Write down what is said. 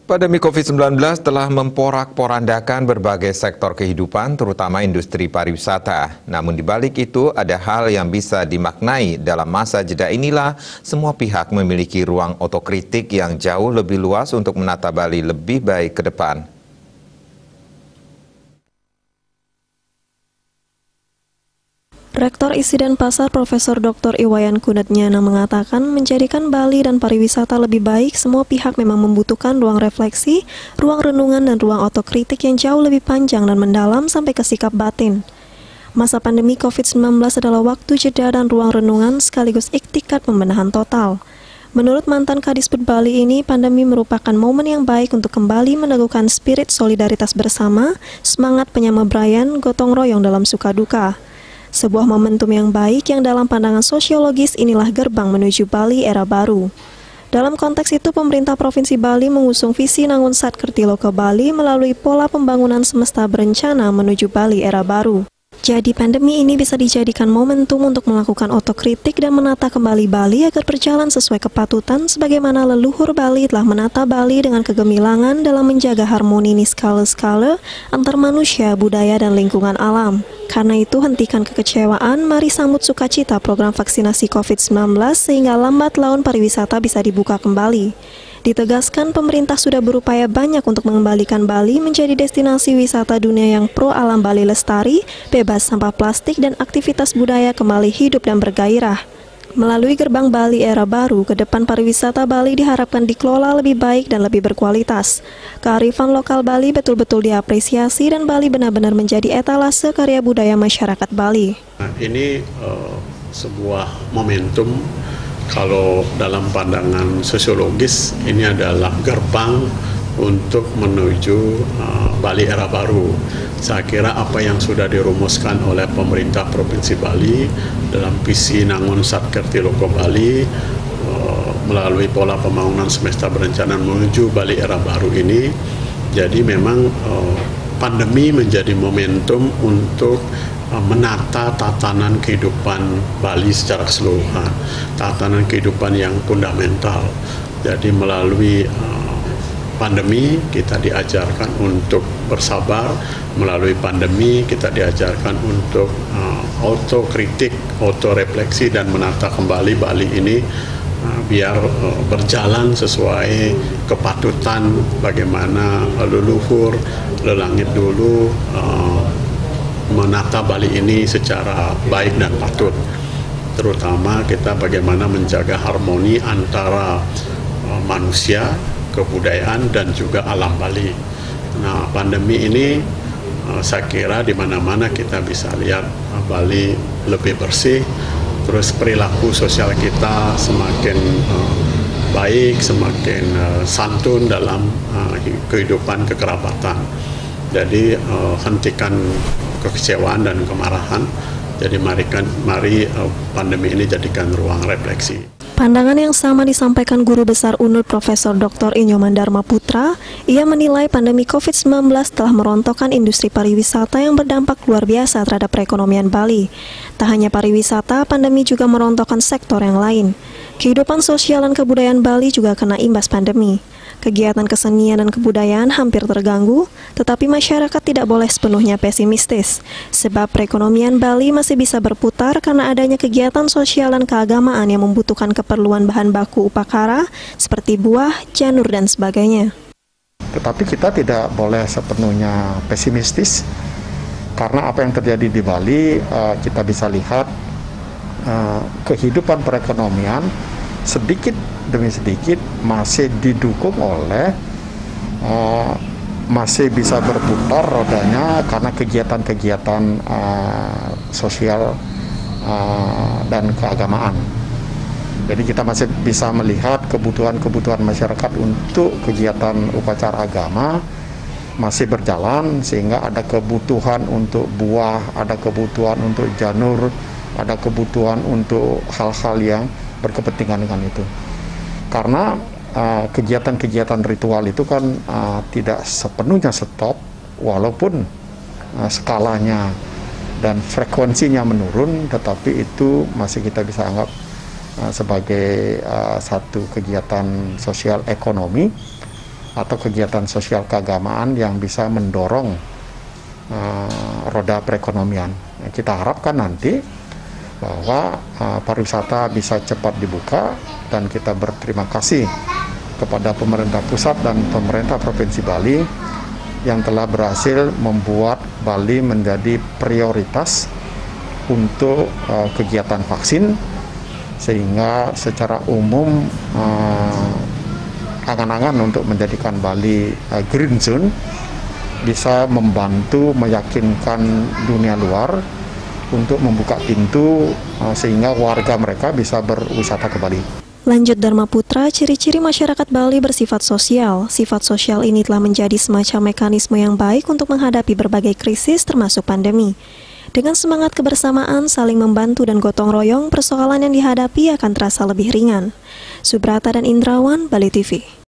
Pandemi COVID-19 telah memporak-porandakan berbagai sektor kehidupan, terutama industri pariwisata. Namun di balik itu, ada hal yang bisa dimaknai. Dalam masa jeda inilah, semua pihak memiliki ruang otokritik yang jauh lebih luas untuk menata Bali lebih baik ke depan. Rektor ISI Denpasar Profesor Dr. Iwayan Kunatnyana mengatakan menjadikan Bali dan pariwisata lebih baik, semua pihak memang membutuhkan ruang refleksi, ruang renungan dan ruang otokritik yang jauh lebih panjang dan mendalam sampai ke sikap batin. Masa pandemi COVID-19 adalah waktu jeda dan ruang renungan sekaligus iktikat pembenahan total. Menurut mantan Kadisbud Bali ini, pandemi merupakan momen yang baik untuk kembali meneguhkan spirit solidaritas bersama, semangat penyamabrayaan, gotong royong dalam suka duka. Sebuah momentum yang baik yang dalam pandangan sosiologis inilah gerbang menuju Bali era baru. Dalam konteks itu, pemerintah Provinsi Bali mengusung visi Nangun Satkertilo ke Bali melalui pola pembangunan semesta berencana menuju Bali era baru. Jadi pandemi ini bisa dijadikan momentum untuk melakukan otokritik dan menata kembali Bali agar berjalan sesuai kepatutan sebagaimana leluhur Bali telah menata Bali dengan kegemilangan dalam menjaga harmoni skala-skala antar manusia, budaya, dan lingkungan alam. Karena itu, hentikan kekecewaan, mari sambut sukacita program vaksinasi COVID-19 sehingga lambat laun pariwisata bisa dibuka kembali. Ditegaskan, pemerintah sudah berupaya banyak untuk mengembalikan Bali menjadi destinasi wisata dunia yang pro alam Bali lestari, bebas sampah plastik, dan aktivitas budaya kembali hidup dan bergairah. Melalui gerbang Bali era baru, ke depan pariwisata Bali diharapkan dikelola lebih baik dan lebih berkualitas. Kearifan lokal Bali betul-betul diapresiasi dan Bali benar-benar menjadi etalase karya budaya masyarakat Bali. Ini sebuah momentum. Kalau dalam pandangan sosiologis, ini adalah gerbang untuk menuju Bali era baru. Saya kira apa yang sudah dirumuskan oleh pemerintah Provinsi Bali dalam visi Nangun Satkertilo ke Bali melalui pola pembangunan semesta berencana menuju Bali era baru ini, jadi memang pandemi menjadi momentum untuk menata tatanan kehidupan Bali secara keseluruhan, tatanan kehidupan yang fundamental. Jadi melalui pandemi kita diajarkan untuk bersabar, melalui pandemi kita diajarkan untuk autokritik, autorefleksi dan menata kembali Bali ini biar berjalan sesuai kepatutan bagaimana leluhur, lelangit dulu menata Bali ini secara baik dan patut. Terutama kita bagaimana menjaga harmoni antara manusia, kebudayaan, dan juga alam Bali. Nah, pandemi ini saya kira di mana-mana kita bisa lihat Bali lebih bersih, terus perilaku sosial kita semakin baik, semakin santun dalam kehidupan kekerabatan. Jadi hentikan kekecewaan dan kemarahan. Jadi mari pandemi ini jadikan ruang refleksi. Pandangan yang sama disampaikan Guru Besar UNUR Profesor Dr. Inyoman Dharma Putra. Ia menilai pandemi COVID-19 telah merontokkan industri pariwisata yang berdampak luar biasa terhadap perekonomian Bali. Tak hanya pariwisata, pandemi juga merontokkan sektor yang lain. Kehidupan sosial dan kebudayaan Bali juga kena imbas pandemi. Kegiatan kesenian dan kebudayaan hampir terganggu, tetapi masyarakat tidak boleh sepenuhnya pesimistis, sebab perekonomian Bali masih bisa berputar karena adanya kegiatan sosial dan keagamaan yang membutuhkan keperluan bahan baku upakara seperti buah, janur, dan sebagainya. Tetapi kita tidak boleh sepenuhnya pesimistis, karena apa yang terjadi di Bali, kita bisa lihat kehidupan perekonomian sedikit demi sedikit masih didukung oleh masih bisa berputar rodanya karena kegiatan-kegiatan sosial dan keagamaan. Jadi kita masih bisa melihat kebutuhan-kebutuhan masyarakat untuk kegiatan upacara agama masih berjalan, sehingga ada kebutuhan untuk buah, ada kebutuhan untuk janur, ada kebutuhan untuk hal-hal yang berkepentingan dengan itu. Karena kegiatan-kegiatan ritual itu kan tidak sepenuhnya stop, walaupun skalanya dan frekuensinya menurun, tetapi itu masih kita bisa anggap sebagai satu kegiatan sosial ekonomi atau kegiatan sosial keagamaan yang bisa mendorong roda perekonomian. Kita harapkan nanti bahwa pariwisata bisa cepat dibuka, dan kita berterima kasih kepada pemerintah pusat dan pemerintah Provinsi Bali yang telah berhasil membuat Bali menjadi prioritas untuk kegiatan vaksin, sehingga secara umum angan-angan untuk menjadikan Bali green zone bisa membantu meyakinkan dunia luar untuk membuka pintu sehingga warga mereka bisa berwisata ke Bali. Lanjut Dharma Putra, ciri-ciri masyarakat Bali bersifat sosial. Sifat sosial ini telah menjadi semacam mekanisme yang baik untuk menghadapi berbagai krisis termasuk pandemi. Dengan semangat kebersamaan, saling membantu dan gotong royong, persoalan yang dihadapi akan terasa lebih ringan. Subrata dan Indrawan, Bali TV.